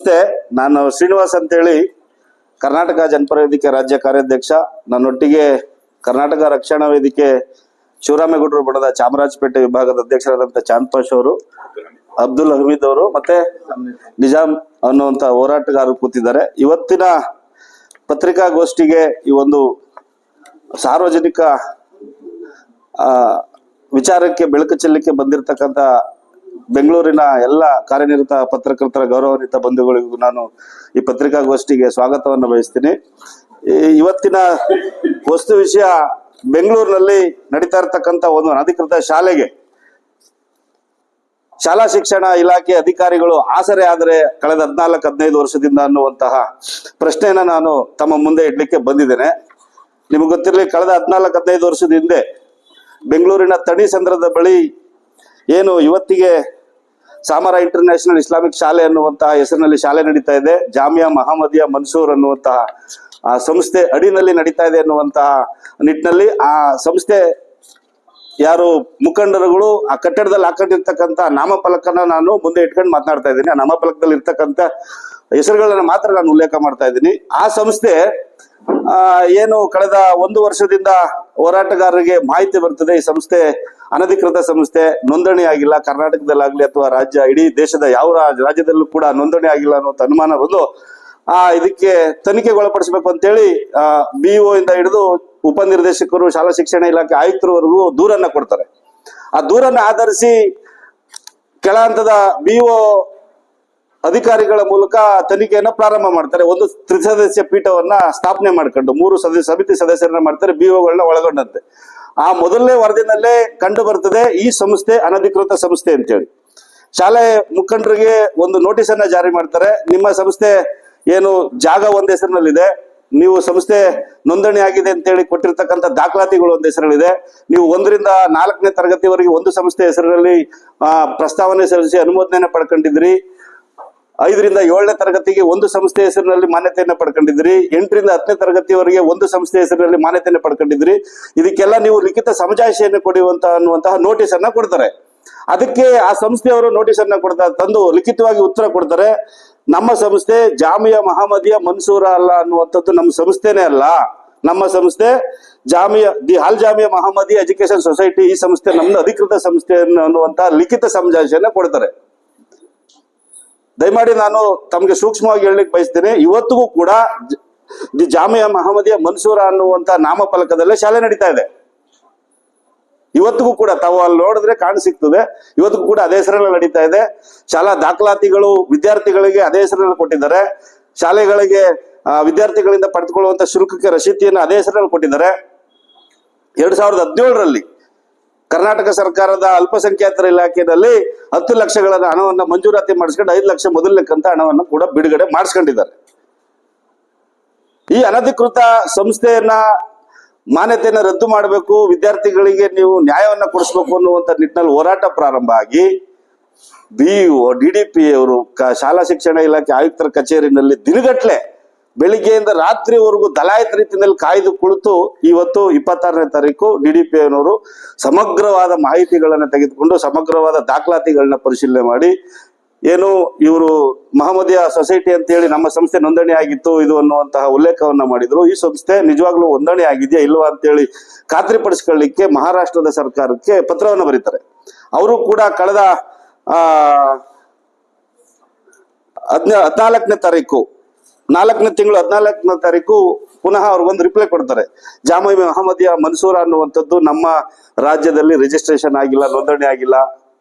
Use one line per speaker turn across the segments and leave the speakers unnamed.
ನಮಸ್ತೆ, ನಾನು ಶ್ರೀನಿವಾಸ್ ಅಂತೇಳಿ ಕರ್ನಾಟಕ ಜನಪರ ವೇದಿಕೆ ರಾಜ್ಯ ಕಾರ್ಯಾಧ್ಯಕ್ಷ. ನನ್ನೊಟ್ಟಿಗೆ ಕರ್ನಾಟಕ ರಕ್ಷಣಾ ವೇದಿಕೆ ಶಿವರಾಮೇಗೌಡರು ಬಣದ ಚಾಮರಾಜಪೇಟೆ ವಿಭಾಗದ ಅಧ್ಯಕ್ಷರಾದಂಥ ಚಾಂದ್ ಪಾಷ್ ಅವರು, ಅಬ್ದುಲ್ ಹಮೀದ್ ಅವರು ಮತ್ತೆ ನಿಜಾಮ್ ಅನ್ನುವಂಥ ಹೋರಾಟಗಾರರು ಕೂತಿದ್ದಾರೆ. ಇವತ್ತಿನ ಪತ್ರಿಕಾಗೋಷ್ಠಿಗೆ ಈ ಒಂದು ಸಾರ್ವಜನಿಕ ವಿಚಾರಕ್ಕೆ ಬೆಳಕು ಚೆಲ್ಲಕ್ಕೆ ಬಂದಿರತಕ್ಕಂಥ ಬೆಂಗಳೂರಿನ ಎಲ್ಲ ಕಾರ್ಯನಿರತ ಪತ್ರಕರ್ತರ ಗೌರವಾನ್ವಿತ ಬಂಧುಗಳಿಗೂ ನಾನು ಈ ಪತ್ರಿಕಾಗೋಷ್ಠಿಗೆ ಸ್ವಾಗತವನ್ನು ಬಯಸ್ತೀನಿ. ಇವತ್ತಿನ ವಸ್ತು ವಿಷಯ, ಬೆಂಗಳೂರಿನಲ್ಲಿ ನಡೀತಾ ಇರತಕ್ಕಂಥ ಒಂದು ಅನಧಿಕೃತ ಶಾಲೆಗೆ ಶಾಲಾ ಶಿಕ್ಷಣ ಇಲಾಖೆ ಅಧಿಕಾರಿಗಳು ಆಸರೆ ಆದರೆ ಕಳೆದ 14-15 ವರ್ಷದಿಂದ ಅನ್ನುವಂತಹ ಪ್ರಶ್ನೆಯನ್ನ ನಾನು ತಮ್ಮ ಮುಂದೆ ಇಡ್ಲಿಕ್ಕೆ ಬಂದಿದ್ದೇನೆ. ನಿಮಗೆ ಗೊತ್ತಿರಲಿ, ಕಳೆದ 14-15 ವರ್ಷದ ಹಿಂದೆ ಬೆಂಗಳೂರಿನ ತಣಿಸಂದ್ರದ ಬಳಿ ಏನು ಇವತ್ತಿಗೆ ಸಾಮರ ಇಂಟರ್ನ್ಯಾಷನಲ್ ಇಸ್ಲಾಮಿಕ್ ಶಾಲೆ ಅನ್ನುವಂತಹ ಹೆಸರಿನಲ್ಲಿ ಶಾಲೆ ನಡೀತಾ ಇದೆ, ಜಾಮಿಯಾ ಮಹಮ್ಮದಿಯಾ ಮನ್ಸೂರ್ ಅನ್ನುವಂತಹ ಆ ಸಂಸ್ಥೆ ಅಡಿನಲ್ಲಿ ನಡೀತಾ ಇದೆ ಅನ್ನುವಂತಹ ನಿಟ್ಟಿನಲ್ಲಿ ಆ ಸಂಸ್ಥೆ ಯಾರು ಮುಖಂಡರುಗಳು ಆ ಕಟ್ಟಡದಲ್ಲಿ ಹಾಕೊಂಡಿರ್ತಕ್ಕಂಥ ನಾಮಫಲಕನ ನಾನು ಮುಂದೆ ಇಟ್ಕೊಂಡು ಮಾತನಾಡ್ತಾ ಇದ್ದೀನಿ. ಆ ನಾಮಫಲಕದಲ್ಲಿ ಇರ್ತಕ್ಕಂಥ ಹೆಸರುಗಳನ್ನ ಮಾತ್ರ ನಾನು ಉಲ್ಲೇಖ ಮಾಡ್ತಾ ಇದ್ದೀನಿ. ಆ ಸಂಸ್ಥೆ ಏನು ಕಳೆದ 1 ವರ್ಷದಿಂದ ಹೋರಾಟಗಾರರಿಗೆ ಮಾಹಿತಿ ಬರ್ತದೆ, ಈ ಸಂಸ್ಥೆ ಅನಧಿಕೃತ ಸಂಸ್ಥೆ, ನೋಂದಣಿ ಆಗಿಲ್ಲ, ಕರ್ನಾಟಕದಲ್ಲಾಗ್ಲಿ ಅಥವಾ ಇಡೀ ದೇಶದ ಯಾವ ರಾಜ್ಯದಲ್ಲೂ ಕೂಡ ನೋಂದಣಿ ಆಗಿಲ್ಲ ಅನ್ನೋ ಅನುಮಾನ ಬಂದು ಇದಕ್ಕೆ ತನಿಖೆಗೆ ಒಳಪಡಿಸಬೇಕು ಅಂತೇಳಿ BO ಇಂದ ಹಿಡಿದು ಉಪನಿರ್ದೇಶಕರು, ಶಾಲಾ ಶಿಕ್ಷಣ ಇಲಾಖೆ ಆಯುಕ್ತರವರೆಗೂ ದೂರನ್ನ ಕೊಡ್ತಾರೆ. ಆ ದೂರನ್ನ ಆಧರಿಸಿ ಕೆಳ ಹಂತದ BO ಅಧಿಕಾರಿಗಳ ಮೂಲಕ ತನಿಖೆಯನ್ನ ಪ್ರಾರಂಭ ಮಾಡ್ತಾರೆ. ಒಂದು ತ್ರಿಸದಸ್ಯ ಪೀಠವನ್ನ ಸ್ಥಾಪನೆ ಮಾಡ್ಕೊಂಡು 3 ಸಮಿತಿ ಸದಸ್ಯರನ್ನ ಮಾಡ್ತಾರೆ, BOಗಳನ್ನ ಒಳಗೊಂಡಂತೆ. ಆ ಮೊದಲನೇ ವರದಿನಲ್ಲೇ ಕಂಡು ಬರ್ತದೆ ಈ ಸಂಸ್ಥೆ ಅನಧಿಕೃತ ಸಂಸ್ಥೆ ಅಂತೇಳಿ. ಶಾಲೆ ಮುಖಂಡರಿಗೆ ಒಂದು ನೋಟಿಸ್ ಅನ್ನ ಜಾರಿ ಮಾಡ್ತಾರೆ. ನಿಮ್ಮ ಸಂಸ್ಥೆ ಏನು ಜಾಗ ಒಂದ್ ಹೆಸರಿನಲ್ಲಿದೆ, ನೀವು ಸಂಸ್ಥೆ ನೋಂದಣಿ ಆಗಿದೆ ಅಂತೇಳಿ ಕೊಟ್ಟಿರ್ತಕ್ಕಂಥ ದಾಖಲಾತಿಗಳು ಒಂದ್ ಹೆಸರಲ್ಲಿದೆ, ನೀವು 1ರಿಂದ 4ನೇ ತರಗತಿವರೆಗೆ ಒಂದು ಸಂಸ್ಥೆ ಹೆಸರಿನಲ್ಲಿ ಪ್ರಸ್ತಾವನೆ ಸಲ್ಲಿಸಿ ಅನುಮೋದನೆಯನ್ನ ಪಡ್ಕೊಂಡಿದ್ರಿ, 5ರಿಂದ 7ನೇ ತರಗತಿಗೆ ಒಂದು ಸಂಸ್ಥೆ ಹೆಸರಿನಲ್ಲಿ ಮಾನ್ಯತೆಯನ್ನ ಪಡ್ಕೊಂಡಿದ್ರಿ, 8ರಿಂದ 10ನೇ ತರಗತಿವರೆಗೆ ಒಂದು ಸಂಸ್ಥೆ ಹೆಸರಿನಲ್ಲಿ ಮಾನ್ಯತೆಯನ್ನ ಪಡ್ಕೊಂಡಿದ್ರಿ. ಇದಕ್ಕೆಲ್ಲ ನೀವು ಲಿಖಿತ ಸಮಜಾಯಿಷಿಯನ್ನು ಅನ್ನುವಂತಹ ನೋಟಿಸ್ ಅನ್ನ ಕೊಡ್ತಾರೆ. ಅದಕ್ಕೆ ಆ ಸಂಸ್ಥೆಯವರು ನೋಟಿಸ್ ಅನ್ನ ತಂದು ಲಿಖಿತವಾಗಿ ಉತ್ತರ ಕೊಡ್ತಾರೆ. ನಮ್ಮ ಸಂಸ್ಥೆ ಜಾಮಿಯಾ ಮಹಮ್ಮದಿಯಾ ಮನ್ಸೂರ ಅಲ್ಲ ಅನ್ನುವಂಥದ್ದು ನಮ್ಮ ಸಂಸ್ಥೆನೇ ಅಲ್ಲ, ನಮ್ಮ ಸಂಸ್ಥೆ ಅಲ್ ಜಾಮಿಯಾ ಮಹಮ್ಮದಿಯಾ ಎಜುಕೇಶನ್ ಸೊಸೈಟಿ, ಈ ಸಂಸ್ಥೆ ನಮ್ದು ಅಧಿಕೃತ ಸಂಸ್ಥೆ ಅನ್ನುವಂತಹ ಲಿಖಿತ ಸಮಜಾಯಿಷಿಯನ್ನ ಕೊಡ್ತಾರೆ. ದಯಮಾಡಿ ನಾನು ತಮಗೆ ಸೂಕ್ಷ್ಮವಾಗಿ ಹೇಳಲಿಕ್ಕೆ ಬಯಸ್ತೇನೆ, ಇವತ್ತಿಗೂ ಕೂಡ ಜಾಮಿಯಾ ಮಹಮ್ಮದಿಯಾ ಮನ್ಸೂರ ಅನ್ನುವಂತ ನಾಮಫಲಕದಲ್ಲೇ ಶಾಲೆ ನಡೀತಾ ಇದೆ. ಇವತ್ತಿಗೂ ಕೂಡ ತಾವು ಅಲ್ಲಿ ನೋಡಿದ್ರೆ ಕಾಣ ಸಿಗ್ತದೆ, ಇವತ್ತಿಗೂ ಕೂಡ ಅದೇ ಹೆಸರಲ್ಲಿ ನಡೀತಾ ಇದೆ. ಶಾಲಾ ದಾಖಲಾತಿಗಳು ವಿದ್ಯಾರ್ಥಿಗಳಿಗೆ ಅದೇ ಹೆಸರಲ್ಲಿ ಕೊಟ್ಟಿದ್ದಾರೆ. ಶಾಲೆಗಳಿಗೆ ವಿದ್ಯಾರ್ಥಿಗಳಿಂದ ಪಡೆದುಕೊಳ್ಳುವಂತ ಶುಲ್ಕಕ್ಕೆ ರಸೀತಿಯನ್ನು ಅದೇ ಹೆಸರಲ್ಲಿ ಕೊಟ್ಟಿದ್ದಾರೆ. 2017ರಲ್ಲಿ ಕರ್ನಾಟಕ ಸರ್ಕಾರದ ಅಲ್ಪಸಂಖ್ಯಾತರ ಇಲಾಖೆಯಲ್ಲಿ 10 ಲಕ್ಷಗಳ ಹಣವನ್ನು ಮಂಜೂರಾತಿ ಮಾಡಿಸ್ಕೊಂಡು 5 ಲಕ್ಷ ಮೊದಲನೇಕ್ಕಂತ ಹಣವನ್ನು ಕೂಡ ಬಿಡುಗಡೆ ಮಾಡಿಸ್ಕೊಂಡಿದ್ದಾರೆ. ಈ ಅನಧಿಕೃತ ಸಂಸ್ಥೆಯನ್ನ ಮಾನ್ಯತೆಯನ್ನ ರದ್ದು ಮಾಡಬೇಕು, ವಿದ್ಯಾರ್ಥಿಗಳಿಗೆ ನೀವು ನ್ಯಾಯವನ್ನ ಕೊಡಿಸ್ಬೇಕು ಅನ್ನುವಂತ ನಿಟ್ಟಿನಲ್ಲಿ ಹೋರಾಟ ಪ್ರಾರಂಭ ಆಗಿ BO DDP ಅವರು ಶಾಲಾ ಶಿಕ್ಷಣ ಇಲಾಖೆ ಆಯುಕ್ತರ ಕಚೇರಿನಲ್ಲಿ ದಿನಗಟ್ಲೆ ಬೆಳಿಗ್ಗೆಯಿಂದ ರಾತ್ರಿವರೆಗೂ ದಲಾಯಿತ ರೀತಿಯಲ್ಲಿ ಕಾಯ್ದು ಕುಳಿತು ಇವತ್ತು 26ನೇ ತಾರೀಕು DDP ಅವರು ಸಮಗ್ರವಾದ ಮಾಹಿತಿಗಳನ್ನ ತೆಗೆದುಕೊಂಡು ಸಮಗ್ರವಾದ ದಾಖಲಾತಿಗಳನ್ನ ಪರಿಶೀಲನೆ ಮಾಡಿ ಏನು ಇವರು ಮಹಮ್ಮದಿಯಾ ಸೊಸೈಟಿ ಅಂತ ಹೇಳಿ ನಮ್ಮ ಸಂಸ್ಥೆ ನೋಂದಣಿ ಆಗಿತ್ತು ಇದು ಅನ್ನುವಂತಹ ಉಲ್ಲೇಖವನ್ನ ಮಾಡಿದ್ರು. ಈ ಸಂಸ್ಥೆ ನಿಜವಾಗ್ಲೂ ನೋಂದಣಿ ಆಗಿದೆಯಾ ಇಲ್ವಾ ಅಂತೇಳಿ ಖಾತ್ರಿಪಡಿಸ್ಕೊಳ್ಳಿಕ್ಕೆ ಮಹಾರಾಷ್ಟ್ರದ ಸರ್ಕಾರಕ್ಕೆ ಪತ್ರವನ್ನು ಬರೀತಾರೆ. ಅವರು ಕೂಡ ಕಳೆದ 14ನೇ ತಾರೀಕು 4ನೇ ತಿಂಗಳು 14ನೇ ತಾರೀಕು ಪುನಃ ಅವ್ರಿಗೊಂದು ರಿಪ್ಲೈ ಕೊಡ್ತಾರೆ. ಜಾಮಿಯಾ ಮಹಮ್ಮದಿಯಾ ಮನ್ಸೂರ ಅನ್ನುವಂಥದ್ದು ನಮ್ಮ ರಾಜ್ಯದಲ್ಲಿ ರಿಜಿಸ್ಟ್ರೇಷನ್ ಆಗಿಲ್ಲ, ನೋಂದಣಿ ಆಗಿಲ್ಲ.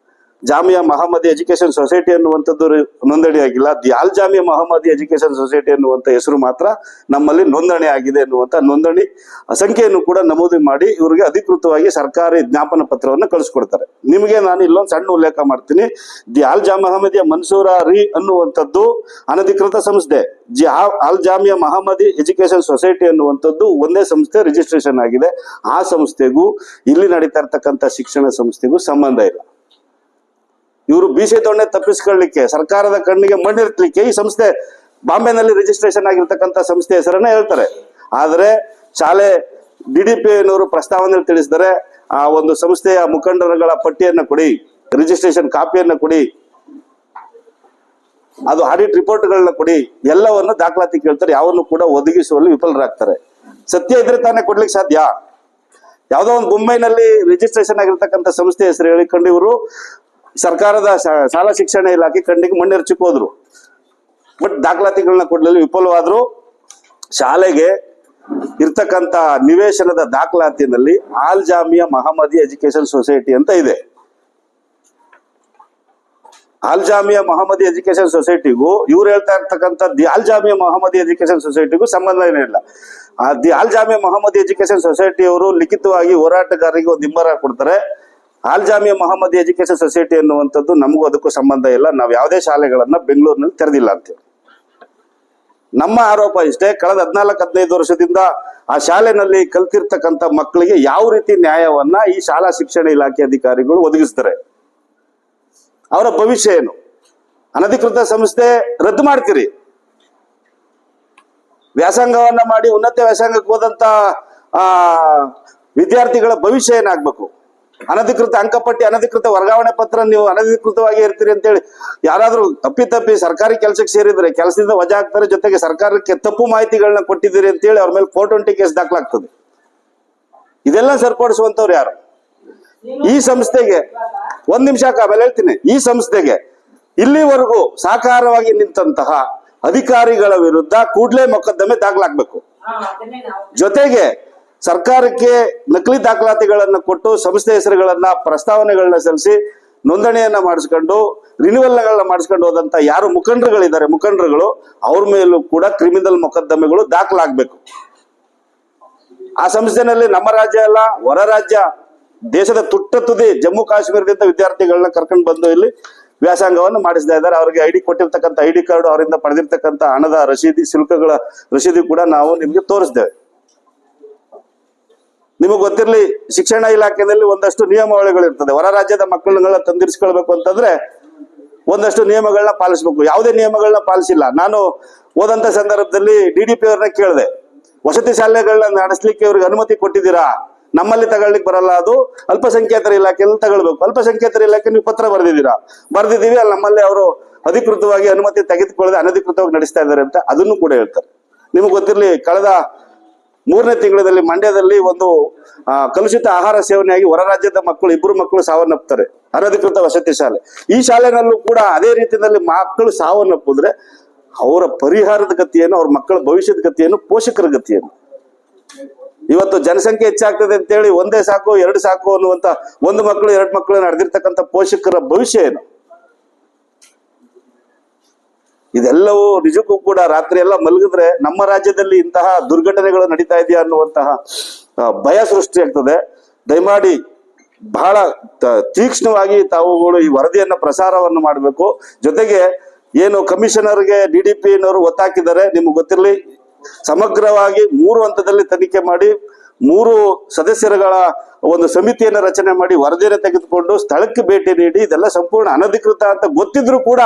ಜಾಮಿಯಾ ಮಹಮ್ಮದಿಯಾ ಎಜುಕೇಶನ್ ಸೊಸೈಟಿ ಅನ್ನುವಂಥದ್ದು ನೋಂದಣಿ ಆಗಿಲ್ಲ. ಅಲ್ ಜಾಮಿಯಾ ಮಹಮ್ಮದಿಯಾ ಎಜುಕೇಶನ್ ಸೊಸೈಟಿ ಅನ್ನುವಂಥ ಹೆಸರು ಮಾತ್ರ ನಮ್ಮಲ್ಲಿ ನೋಂದಣಿ ಆಗಿದೆ ಎನ್ನುವಂಥ ನೋಂದಣಿ ಸಂಖ್ಯೆಯನ್ನು ಕೂಡ ನಮೂದು ಮಾಡಿ ಇವರಿಗೆ ಅಧಿಕೃತವಾಗಿ ಸರ್ಕಾರಿ ಜ್ಞಾಪನ ಪತ್ರವನ್ನು ಕಳಿಸ್ಕೊಡ್ತಾರೆ. ನಿಮಗೆ ನಾನು ಇಲ್ಲೊಂದು ಸಣ್ಣ ಉಲ್ಲೇಖ ಮಾಡ್ತೀನಿ. ಅಲ್ ಜಾಮಿಯಾ ಮಹಮ್ಮದಿಯಾ ಮನ್ಸೂರ ಅನ್ನುವಂಥದ್ದು ಅನಧಿಕೃತ ಸಂಸ್ಥೆ. ಅಲ್ ಜಾಮಿಯಾ ಮಹಮ್ಮದಿ ಎಜುಕೇಶನ್ ಸೊಸೈಟಿ ಅನ್ನುವಂಥದ್ದು ಒಂದೇ ಸಂಸ್ಥೆ ರಿಜಿಸ್ಟ್ರೇಷನ್ ಆಗಿದೆ. ಆ ಸಂಸ್ಥೆಗೂ ಇಲ್ಲಿ ನಡೀತಾ ಇರ್ತಕ್ಕಂಥ ಶಿಕ್ಷಣ ಸಂಸ್ಥೆಗೂ ಸಂಬಂಧ ಇಲ್ಲ. ಇವರು BC ತೊಂಡೆ ತಪ್ಪಿಸ್ಕೊಳ್ಳಿಕ್ಕೆ, ಸರ್ಕಾರದ ಕಣ್ಣಿಗೆ ಮಣ್ಣಿರ್ಲಿಕ್ಕೆ ಈ ಸಂಸ್ಥೆ ಬಾಂಬೆನಲ್ಲಿ ರಿಜಿಸ್ಟ್ರೇಷನ್ ಆಗಿರ್ತಕ್ಕಂಥ ಸಂಸ್ಥೆ ಹೆಸರನ್ನ ಹೇಳ್ತಾರೆ. ಆದ್ರೆ ಶಾಲೆ DDP ಅವರು ಪ್ರಸ್ತಾವನೆ ತಿಳಿಸಿದರೆ ಆ ಒಂದು ಸಂಸ್ಥೆಯ ಮುಖಂಡರುಗಳ ಪಟ್ಟಿಯನ್ನ ಕೊಡಿ, ರಿಜಿಸ್ಟ್ರೇಷನ್ ಕಾಪಿಯನ್ನ ಕೊಡಿ, ಅದು ಆಡಿಟ್ ರಿಪೋರ್ಟ್ಗಳನ್ನ ಕೊಡಿ, ಎಲ್ಲವನ್ನು ದಾಖಲಾತಿ ಕೇಳ್ತಾರೆ, ಯಾವನ್ನು ಕೂಡ ಒದಗಿಸುವಲ್ಲಿ ವಿಫಲರಾಗ್ತಾರೆ. ಸತ್ಯ ಇದ್ರೆ ತಾನೇ ಕೊಡ್ಲಿಕ್ಕೆ ಸಾಧ್ಯ. ಯಾವುದೋ ಒಂದು ಮುಂಬೈನಲ್ಲಿ ರಿಜಿಸ್ಟ್ರೇಷನ್ ಆಗಿರ್ತಕ್ಕಂಥ ಸಂಸ್ಥೆ ಹೆಸರು ಹೇಳಿಕೊಂಡು ಇವರು ಸರ್ಕಾರದ ಶಾಲಾ ಶಿಕ್ಷಣ ಇಲಾಖೆ ಕಣ್ಣಿಗೆ ಮಣ್ಣೆರಚಕ್ಕೆ ಹೋದ್ರು. ಬಟ್ ದಾಖಲಾತಿಗಳನ್ನ ಕೊಡ್ಲಿಲ್ಲ, ವಿಫಲವಾದ್ರು. ಶಾಲೆಗೆ ಇರ್ತಕ್ಕಂಥ ನಿವೇಶನದ ದಾಖಲಾತಿನಲ್ಲಿ all Jamia Mohammadi education society ಅಂತ ಇದೆ. ಆಲ್ ಜಾಮಿಯಾ ಮಹಮ್ಮದಿ ಎಜುಕೇಶನ್ ಸೊಸೈಟಿಗೂ ಇವ್ರು ಹೇಳ್ತಾ ಇರ್ತಕ್ಕಂಥ the all Jamia Mohammadi education ಸೊಸೈಟಿಗೂ ಸಂಬಂಧ ಏನಿಲ್ಲ. The all Jamia Mohammadi education society ಅವರು ಲಿಖಿತವಾಗಿ ಹೋರಾಟಗಾರರಿಗೆ ಒಂದು ಹಿಂಬರ ಕೊಡ್ತಾರೆ. All Jamia Mohammadi education society ಅನ್ನುವಂಥದ್ದು ನಮಗೂ ಅದಕ್ಕೂ ಸಂಬಂಧ ಇಲ್ಲ, ನಾವು ಯಾವುದೇ ಶಾಲೆಗಳನ್ನ ಬೆಂಗಳೂರಿನಲ್ಲಿ ತೆರೆದಿಲ್ಲ ಅಂತೇಳಿ. ನಮ್ಮ ಆರೋಪ ಇಷ್ಟೇ, ಕಳೆದ 14-15 ವರ್ಷದಿಂದ ಆ ಶಾಲೆನಲ್ಲಿ ಕಲ್ತಿರ್ತಕ್ಕಂಥ ಮಕ್ಕಳಿಗೆ ಯಾವ ರೀತಿ ನ್ಯಾಯವನ್ನ ಈ ಶಾಲಾ ಶಿಕ್ಷಣ ಇಲಾಖೆ ಅಧಿಕಾರಿಗಳು ಒದಗಿಸ್ತಾರೆ, ಅವರ ಭವಿಷ್ಯ ಏನು? ಅನಧಿಕೃತ ಸಂಸ್ಥೆ ರದ್ದು ಮಾಡ್ತೀರಿ, ವ್ಯಾಸಂಗವನ್ನ ಮಾಡಿ ಉನ್ನತ ವ್ಯಾಸಂಗಕ್ಕೆ ಹೋದಂತ ವಿದ್ಯಾರ್ಥಿಗಳ ಭವಿಷ್ಯ ಏನಾಗ್ಬೇಕು? ಅನಧಿಕೃತ ಅಂಕಪಟ್ಟಿ, ಅನಧಿಕೃತ ವರ್ಗಾವಣೆ ಪತ್ರ, ನೀವು ಅನಧಿಕೃತವಾಗಿ ಇರ್ತೀರಿ ಅಂತೇಳಿ ಯಾರಾದ್ರೂ ತಪ್ಪಿ ಸರ್ಕಾರಿ ಕೆಲಸಕ್ಕೆ ಸೇರಿದ್ರೆ ಕೆಲಸದಿಂದ ವಜಾ ಆಗ್ತಾರೆ, ಜೊತೆಗೆ ಸರ್ಕಾರಕ್ಕೆ ತಪ್ಪು ಮಾಹಿತಿಗಳನ್ನ ಕೊಟ್ಟಿದ್ದೀರಿ ಅಂತೇಳಿ ಅವ್ರ ಮೇಲೆ 420 ಕೇಸ್ ದಾಖಲಾಗ್ತದೆ. ಇದೆಲ್ಲ ಸರಿಪಡಿಸುವಂತವ್ರು ಯಾರು? ಈ ಸಂಸ್ಥೆಗೆ ಒಂದ್ ನಿಮಿಷ ಆಮೇಲೆ ಹೇಳ್ತೀನಿ. ಈ ಸಂಸ್ಥೆಗೆ ಇಲ್ಲಿವರೆಗೂ ಸಾಕಾರವಾಗಿ ನಿಂತಹ ಅಧಿಕಾರಿಗಳ ವಿರುದ್ಧ ಕೂಡಲೇ ಮೊಕದ್ದಮೆ ದಾಖಲಾಗಬೇಕು. ಜೊತೆಗೆ ಸರ್ಕಾರಕ್ಕೆ ನಕಲಿ ದಾಖಲಾತಿಗಳನ್ನ ಕೊಟ್ಟು ಸಂಸ್ಥೆ ಹೆಸರುಗಳನ್ನ ಪ್ರಸ್ತಾವನೆಗಳನ್ನ ಸಲ್ಲಿಸಿ ನೋಂದಣಿಯನ್ನ ಮಾಡಿಸ್ಕೊಂಡು ರಿನ್ಯೂವಲ್ಗಳನ್ನ ಮಾಡಿಸ್ಕೊಂಡು ಹೋದಂತ ಯಾರು ಮುಖಂಡರುಗಳಿದ್ದಾರೆ, ಮುಖಂಡರುಗಳು ಅವ್ರ ಮೇಲೂ ಕೂಡ ಕ್ರಿಮಿನಲ್ ಮೊಕದ್ದಮೆಗಳು ದಾಖಲಾಗಬೇಕು. ಆ ಸಂಸ್ಥೆನಲ್ಲಿ ನಮ್ಮ ರಾಜ್ಯ ಅಲ್ಲ, ಹೊರ ರಾಜ್ಯ, ದೇಶದ ತುಟ್ಟ ತುದಿ ಜಮ್ಮು ಕಾಶ್ಮೀರದಿಂದ ವಿದ್ಯಾರ್ಥಿಗಳನ್ನ ಕರ್ಕೊಂಡು ಬಂದು ಇಲ್ಲಿ ವ್ಯಾಸಂಗವನ್ನು ಮಾಡಿಸ್ತಾ ಇದ್ದಾರೆ. ಅವರಿಗೆ ಐಡಿ ಕೊಟ್ಟಿರ್ತಕ್ಕಂಥ ಐಡಿ ಕಾರ್ಡ್, ಅವರಿಂದ ಪಡೆದಿರ್ತಕ್ಕಂಥ ಹಣದ ರಸೀದಿ, ಶುಲ್ಕಗಳ ರಸೀದಿ ಕೂಡ ನಾವು ನಿಮ್ಗೆ ತೋರಿಸ್ತೇವೆ. ನಿಮಗೆ ಗೊತ್ತಿರಲಿ, ಶಿಕ್ಷಣ ಇಲಾಖೆಯಲ್ಲಿ ಒಂದಷ್ಟು ನಿಯಮಾವಳಿಗಳಿರ್ತದೆ. ಹೊರ ರಾಜ್ಯದ ಮಕ್ಕಳನ್ನ ತಂದಿರಿಸ್ಕೊಳ್ಬೇಕು ಅಂತಂದ್ರೆ ಒಂದಷ್ಟು ನಿಯಮಗಳನ್ನ ಪಾಲಿಸ್ಬೇಕು. ಯಾವುದೇ ನಿಯಮಗಳನ್ನ ಪಾಲಿಸಿಲ್ಲ. ನಾನು ಹೋದಂತ ಸಂದರ್ಭದಲ್ಲಿ DDP ಅವ್ರನ್ನ ಕೇಳಿದೆ, ವಸತಿ ಶಾಲೆಗಳನ್ನ ನಡೆಸಲಿಕ್ಕೆ ಇವ್ರಿಗೆ ಅನುಮತಿ ಕೊಟ್ಟಿದ್ದೀರಾ? ನಮ್ಮಲ್ಲಿ ತಗೊಳ್ಳಿಕ್ ಬರಲ್ಲ, ಅದು ಅಲ್ಪಸಂಖ್ಯಾತರ ಇಲಾಖೆಯಲ್ಲಿ ತಗೊಳ್ಬೇಕು. ಅಲ್ಪಸಂಖ್ಯಾತರ ಇಲಾಖೆ ನೀವು ಪತ್ರ ಬರೆದಿದ್ದೀರಾ? ಬರ್ದಿದ್ದೀವಿ, ಅಲ್ಲಿ ನಮ್ಮಲ್ಲಿ ಅವರು ಅಧಿಕೃತವಾಗಿ ಅನುಮತಿ ತೆಗೆದುಕೊಳ್ಳದೆ ಅನಧಿಕೃತವಾಗಿ ನಡೆಸ್ತಾ ಇದ್ದಾರೆ ಅಂತ ಅದನ್ನು ಕೂಡ ಹೇಳ್ತಾರೆ. ನಿಮ್ಗೆ ಗೊತ್ತಿರಲಿ, ಕಳೆದ 3ನೇ ತಿಂಗಳಲ್ಲಿ ಮಂಡ್ಯದಲ್ಲಿ ಒಂದು ಕಲುಷಿತ ಆಹಾರ ಸೇವನೆಯಾಗಿ ಹೊರ ರಾಜ್ಯದ ಮಕ್ಕಳು 2 ಮಕ್ಕಳು ಸಾವನ್ನಪ್ತಾರೆ, ಅನಧಿಕೃತ ವಸತಿ ಶಾಲೆ. ಈ ಶಾಲೆನಲ್ಲೂ ಕೂಡ ಅದೇ ರೀತಿಯಲ್ಲಿ ಮಕ್ಕಳು ಸಾವನ್ನಪ್ಪಿದ್ರೆ ಅವರ ಪರಿಹಾರದ ಗತಿಯನ್ನು, ಅವ್ರ ಮಕ್ಕಳ ಭವಿಷ್ಯದ ಗತಿಯನ್ನು, ಪೋಷಕರ ಗತಿಯನ್ನು. ಇವತ್ತು ಜನಸಂಖ್ಯೆ ಹೆಚ್ಚಾಗ್ತದೆ ಅಂತೇಳಿ ಒಂದೇ ಸಾಕು 2 ಸಾಕು ಅನ್ನುವಂತ 1 ಮಕ್ಕಳು 2 ಮಕ್ಕಳು ನಡೆದಿರ್ತಕ್ಕಂಥ ಪೋಷಕರ ಭವಿಷ್ಯ ಏನು? ಇದೆಲ್ಲವೂ ನಿಜಕ್ಕೂ ಕೂಡ ರಾತ್ರಿ ಎಲ್ಲ ಮಲಗಿದ್ರೆ ನಮ್ಮ ರಾಜ್ಯದಲ್ಲಿ ಇಂತಹ ದುರ್ಘಟನೆಗಳು ನಡೀತಾ ಇದೆಯಾ ಅನ್ನುವಂತಹ ಭಯ ಸೃಷ್ಟಿ ಆಗ್ತದೆ. ದಯಮಾಡಿ ಬಹಳ ತೀಕ್ಷ್ಣವಾಗಿ ತಾವುಗಳು ಈ ವರದಿಯನ್ನ ಪ್ರಸಾರವನ್ನು ಮಾಡಬೇಕು. ಜೊತೆಗೆ ಏನು ಕಮಿಷನರ್ಗೆ DDP-ನವರು ಒತ್ತಾಕಿದ್ದಾರೆ, ನಿಮ್ಗೆ ಗೊತ್ತಿರಲಿ, ಸಮಗ್ರವಾಗಿ 3 ಹಂತದಲ್ಲಿ ತನಿಖೆ ಮಾಡಿ 3 ಸದಸ್ಯರುಗಳ ಒಂದು ಸಮಿತಿಯನ್ನು ರಚನೆ ಮಾಡಿ ವರದಿಯನ್ನು ತೆಗೆದುಕೊಂಡು ಸ್ಥಳಕ್ಕೆ ಭೇಟಿ ನೀಡಿ ಇದೆಲ್ಲ ಸಂಪೂರ್ಣ ಅನಧಿಕೃತ ಅಂತ ಗೊತ್ತಿದ್ರು ಕೂಡ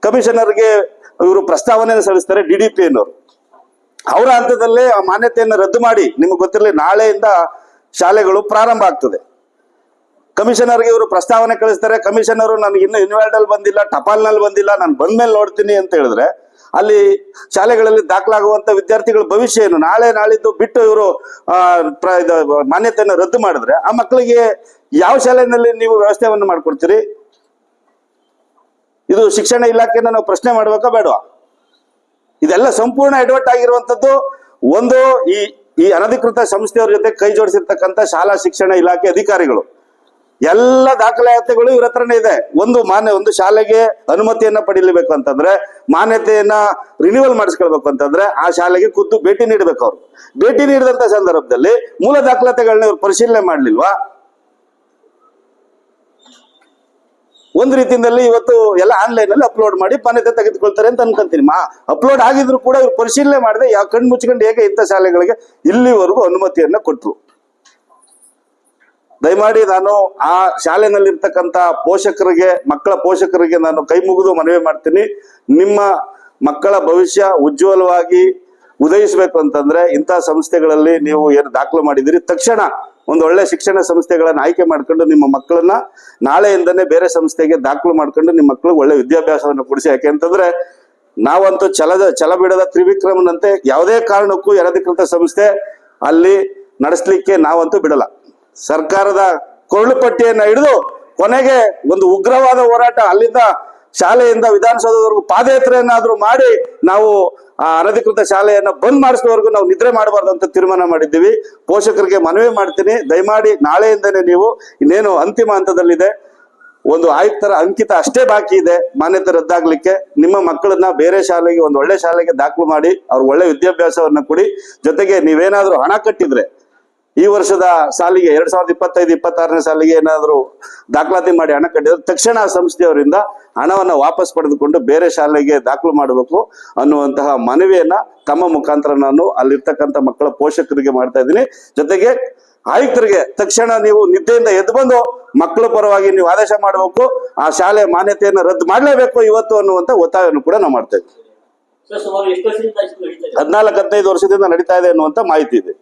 ಕಮಿಷನರ್ಗೆ ಇವರು ಪ್ರಸ್ತಾವನೆಯನ್ನು ಸಲ್ಲಿಸ್ತಾರೆ DDP-ನವರು. ಅವರ ಹಂತದಲ್ಲೇ ಆ ಮಾನ್ಯತೆಯನ್ನು ರದ್ದು ಮಾಡಿ, ನಿಮಗೆ ಗೊತ್ತಿರಲಿ, ನಾಳೆಯಿಂದ ಶಾಲೆಗಳು ಪ್ರಾರಂಭ ಆಗ್ತದೆ. ಕಮಿಷನರ್ಗೆ ಇವರು ಪ್ರಸ್ತಾವನೆ ಕಳಿಸ್ತಾರೆ. ಕಮಿಷನರು ನನಗೆ ಇನ್ನು ಇನ್ವಾಲ್ಡ್ ಅಲ್ಲಿ ಬಂದಿಲ್ಲ, ಟಪಾಲ್ನಲ್ಲಿ ಬಂದಿಲ್ಲ, ನಾನು ಬಂದ್ಮೇಲೆ ನೋಡ್ತೀನಿ ಅಂತ ಹೇಳಿದ್ರೆ ಅಲ್ಲಿ ಶಾಲೆಗಳಲ್ಲಿ ದಾಖಲಾಗುವಂತ ವಿದ್ಯಾರ್ಥಿಗಳ ಭವಿಷ್ಯ ಏನು? ನಾಳಿದ್ದು ಬಿಟ್ಟು ಇವರು ಮಾನ್ಯತೆಯನ್ನು ರದ್ದು ಮಾಡಿದ್ರೆ ಆ ಮಕ್ಕಳಿಗೆ ಯಾವ ಶಾಲೆಯಲ್ಲಿ ನೀವು ವ್ಯವಸ್ಥೆಯನ್ನು ಮಾಡ್ಕೊಡ್ತೀರಿ? ಇದು ಶಿಕ್ಷಣ ಇಲಾಖೆನ ನಾವು ಪ್ರಶ್ನೆ ಮಾಡ್ಬೇಕಾ ಬೇಡವಾ? ಇದೆಲ್ಲ ಸಂಪೂರ್ಣ ಎಡವಟ್ ಆಗಿರುವಂತದ್ದು. ಒಂದು ಈ ಅನಧಿಕೃತ ಸಂಸ್ಥೆಯವ್ರ ಜೊತೆ ಕೈ ಜೋಡಿಸಿರ್ತಕ್ಕಂಥ ಶಾಲಾ ಶಿಕ್ಷಣ ಇಲಾಖೆ ಅಧಿಕಾರಿಗಳು ಎಲ್ಲ ದಾಖಲಾತಿಗಳು ಇವ್ರ ಹತ್ರನೇ ಇದೆ. ಒಂದು ಶಾಲೆಗೆ ಅನುಮತಿಯನ್ನ ಪಡೀಬೇಕು ಅಂತಂದ್ರೆ, ಮಾನ್ಯತೆಯನ್ನ ರಿನ್ಯೂವಲ್ ಮಾಡಿಸ್ಕೊಳ್ಬೇಕು ಅಂತಂದ್ರೆ ಆ ಶಾಲೆಗೆ ಖುದ್ದು ಭೇಟಿ ನೀಡಬೇಕು. ಅವ್ರು ಭೇಟಿ ನೀಡಿದಂತ ಸಂದರ್ಭದಲ್ಲಿ ಮೂಲ ದಾಖಲಾತಿಗಳನ್ನ ಇವ್ರು ಪರಿಶೀಲನೆ ಮಾಡ್ಲಿಲ್ವಾ? ಒಂದ್ ರೀತಿಯಲ್ಲಿ ಇವತ್ತು ಎಲ್ಲ ಆನ್ಲೈನ್ ಅಲ್ಲಿ ಅಪ್ಲೋಡ್ ಮಾಡಿ ಮಾನ್ಯತೆ ತೆಗೆದುಕೊಳ್ತಾರೆ ಅಂತ ಅನ್ಕೊಂತೀನಿ. ಅಪ್ಲೋಡ್ ಆಗಿದ್ರು ಕೂಡ ಇವ್ರು ಪರಿಶೀಲನೆ ಮಾಡದೆ ಯಾವ ಕಣ್ಣು ಮುಚ್ಕೊಂಡು ಹೇಗೆ ಇಂಥ ಶಾಲೆಗಳಿಗೆ ಇಲ್ಲಿವರೆಗೂ ಅನುಮತಿಯನ್ನ ಕೊಟ್ರು. ದಯಮಾಡಿ ನಾನು ಆ ಶಾಲೆನಲ್ಲಿರ್ತಕ್ಕಂಥ ಪೋಷಕರಿಗೆ, ಮಕ್ಕಳ ಪೋಷಕರಿಗೆ ನಾನು ಕೈ ಮುಗಿದು ಮನವಿ ಮಾಡ್ತೀನಿ. ನಿಮ್ಮ ಮಕ್ಕಳ ಭವಿಷ್ಯ ಉಜ್ವಲವಾಗಿ ಉದಯಿಸಬೇಕು ಅಂತಂದ್ರೆ ಇಂಥ ಸಂಸ್ಥೆಗಳಲ್ಲಿ ನೀವು ಏನು ದಾಖಲು ಮಾಡಿದಿರಿ ತಕ್ಷಣ ಒಂದು ಒಳ್ಳೆ ಶಿಕ್ಷಣ ಸಂಸ್ಥೆಗಳನ್ನ ಆಯ್ಕೆ ಮಾಡ್ಕೊಂಡು ನಿಮ್ಮ ಮಕ್ಕಳನ್ನ ನಾಳೆಯಿಂದನೇ ಬೇರೆ ಸಂಸ್ಥೆಗೆ ದಾಖಲು ಮಾಡ್ಕೊಂಡು ನಿಮ್ಮ ಮಕ್ಕಳಿಗೆ ಒಳ್ಳೆ ವಿದ್ಯಾಭ್ಯಾಸವನ್ನು ಕೊಡಿಸಿ. ಯಾಕೆ ಅಂತಂದ್ರೆ ನಾವಂತೂ ಛಲಬಿಡದ ತ್ರಿವಿಕ್ರಮನಂತೆ ಯಾವುದೇ ಕಾರಣಕ್ಕೂ ಅನಧಿಕೃತ ಸಂಸ್ಥೆ ಅಲ್ಲಿ ನಡೆಸಲಿಕ್ಕೆ ನಾವಂತೂ ಬಿಡಲ್ಲ. ಸರ್ಕಾರದ ಕೊರಳು ಪಟ್ಟಿಯನ್ನ ಹಿಡಿದು ಕೊನೆಗೆ ಒಂದು ಉಗ್ರವಾದ ಹೋರಾಟ, ಅಲ್ಲಿಂದ ಶಾಲೆಯಿಂದ ವಿಧಾನಸೌಧದವರೆಗೂ ಪಾದಯಾತ್ರೆಯನ್ನಾದ್ರೂ ಮಾಡಿ ನಾವು ಆ ಅನಧಿಕೃತ ಶಾಲೆಯನ್ನ ಬಂದ್ ಮಾಡಿಸುವವರೆಗೂ ನಾವು ನಿದ್ರೆ ಮಾಡಬಾರ್ದು ಅಂತ ತೀರ್ಮಾನ ಮಾಡಿದ್ದೀವಿ. ಪೋಷಕರಿಗೆ ಮನವಿ ಮಾಡ್ತೀನಿ, ದಯಮಾಡಿ ನಾಳೆಯಿಂದನೇ ನೀವು ಇನ್ನೇನು ಅಂತಿಮ ಹಂತದಲ್ಲಿದೆ, ಒಂದು ಆಯುಕ್ತರ ಅಂಕಿತ ಅಷ್ಟೇ ಬಾಕಿ ಇದೆ ಮಾನ್ಯತೆ ರದ್ದಾಗ್ಲಿಕ್ಕೆ. ನಿಮ್ಮ ಮಕ್ಕಳನ್ನ ಬೇರೆ ಶಾಲೆಗೆ, ಒಂದು ಒಳ್ಳೆ ಶಾಲೆಗೆ ದಾಖಲು ಮಾಡಿ ಅವ್ರಿಗೆ ಒಳ್ಳೆ ವಿದ್ಯಾಭ್ಯಾಸವನ್ನ ಕೊಡಿ. ಜೊತೆಗೆ ನೀವೇನಾದ್ರೂ ಹಣ ಕಟ್ಟಿದ್ರೆ ಈ ವರ್ಷದ ಸಾಲಿಗೆ 2025-26ನೇ ಸಾಲಿಗೆ ಏನಾದ್ರು ದಾಖಲಾತಿ ಮಾಡಿ ಹಣ ಕಟ್ಟಿದ್ರೆ ತಕ್ಷಣ ಆ ಸಂಸ್ಥೆಯವರಿಂದ ಹಣವನ್ನ ವಾಪಸ್ ಪಡೆದುಕೊಂಡು ಬೇರೆ ಶಾಲೆಗೆ ದಾಖಲು ಮಾಡಬೇಕು ಅನ್ನುವಂತಹ ಮನವಿಯನ್ನ ತಮ್ಮ ಮುಖಾಂತರ ನಾನು ಅಲ್ಲಿರ್ತಕ್ಕಂಥ ಮಕ್ಕಳ ಪೋಷಕರಿಗೆ ಮಾಡ್ತಾ ಇದ್ದೀನಿ. ಜೊತೆಗೆ ಆಯುಕ್ತರಿಗೆ ತಕ್ಷಣ ನೀವು ನಿದ್ದೆಯಿಂದ ಎದ್ದು ಬಂದು ಮಕ್ಕಳ ಪರವಾಗಿ ನೀವು ಆದೇಶ ಮಾಡಬೇಕು, ಆ ಶಾಲೆಯ ಮಾನ್ಯತೆಯನ್ನು ರದ್ದು ಮಾಡಲೇಬೇಕು ಇವತ್ತು ಅನ್ನುವಂತ ಒತ್ತಾಯವನ್ನು ಕೂಡ ನಾವು ಮಾಡ್ತಾ ಇದ್ದೀವಿ. 14-15 ವರ್ಷದಿಂದ ನಡೀತಾ ಇದೆ ಅನ್ನುವಂತ ಮಾಹಿತಿ ಇದೆ.